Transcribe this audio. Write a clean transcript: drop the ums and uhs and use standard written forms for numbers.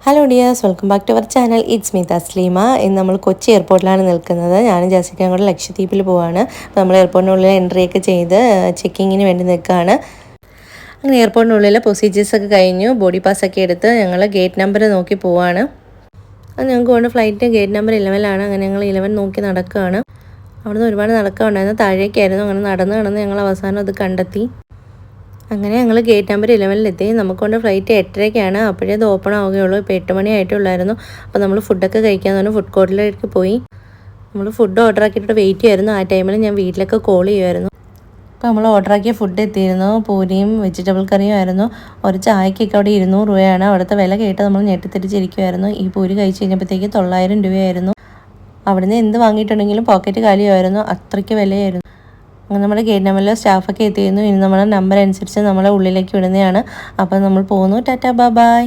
Hello dears, welcome back to our channel. It's me Thasleema. ഇന്ന് നമ്മൾ കൊച്ചി എയർപോർട്ടിലാണ് നിൽക്കുന്നത്. ഞാനും ജാസിക്കയും കൂടെ ലക്ഷദ്വീപിൽ പോവാണ്. അപ്പോൾ നമ്മൾ എയർപോർട്ടിനുള്ളിൽ എൻട്രിയൊക്കെ ചെയ്ത് ചെക്കിങ്ങിന് വേണ്ടി നിൽക്കുകയാണ്. അങ്ങനെ എയർപോർട്ടിനുള്ളിൽ പ്രൊസീജിയേഴ്സൊക്കെ കഴിഞ്ഞു. ബോഡി പാസ്സൊക്കെ എടുത്ത് ഞങ്ങൾ ഗേറ്റ് നമ്പർ നോക്കി പോവാണ്. അത് ഞങ്ങൾക്ക് കൊണ്ട് ഫ്ലൈറ്റ് ഗേറ്റ് നമ്പർ 11 അങ്ങനെ ഞങ്ങൾ 11 നോക്കി നടക്കുകയാണ്. അവിടുന്ന് ഒരുപാട് നടക്കാനുണ്ടായിരുന്നു. താഴേക്കായിരുന്നു. അങ്ങനെ നടന്ന് ഞങ്ങൾ അവസാനം അത് കണ്ടെത്തി. അങ്ങനെ ഞങ്ങൾ ഗേറ്റ് നമ്പർ 11 നമുക്കൊണ്ട് ഫ്ലൈറ്റ് 8:30 അപ്പോഴേ അത് ഓപ്പൺ ആവുകയുള്ളൂ. ഇപ്പോൾ 8 മണി ആയിട്ടുള്ളായിരുന്നു. അപ്പോൾ നമ്മൾ ഫുഡൊക്കെ കഴിക്കാമെന്ന് പറഞ്ഞു ഫുഡ് കോർട്ടിലേക്ക് പോയി. നമ്മൾ ഫുഡ് ഓർഡർ ആക്കിയിട്ട് വെയിറ്റ് ചെയ്യുമായിരുന്നു. ആ ടൈമിൽ ഞാൻ വീട്ടിലൊക്കെ കോൾ ചെയ്യുമായിരുന്നു. അപ്പോൾ നമ്മൾ ഓർഡറാക്കിയ ഫുഡ് എത്തിയിരുന്നു. പൂരിയും വെജിറ്റബിൾ കറിയും ആയിരുന്നു. ഒരു ചായക്കൊക്കെ അവിടെ 200 രൂപയാണ്. അവിടുത്തെ വില കേട്ട് നമ്മൾ ഞെട്ടിത്തിരിച്ചിരിക്കുമായിരുന്നു. ഈ പൂരി കഴിച്ച് കഴിഞ്ഞപ്പോഴത്തേക്ക് 900 രൂപയായിരുന്നു. അവിടുന്ന് എന്ത് വാങ്ങിയിട്ടുണ്ടെങ്കിലും പോക്കറ്റ് കാലിയായിരുന്നു. അത്രയ്ക്ക് വിലയായിരുന്നു. അങ്ങനെ നമ്മുടെ ഗേറ്റ് നമ്പറിൽ സ്റ്റാഫൊക്കെ എത്തിയിരുന്നു. ഇനി നമ്മുടെ നമ്പർ അനുസരിച്ച് നമ്മളെ ഉള്ളിലേക്ക് വിടുന്നതാണ്. അപ്പോൾ നമ്മൾ പോകുന്നു. Tata bye.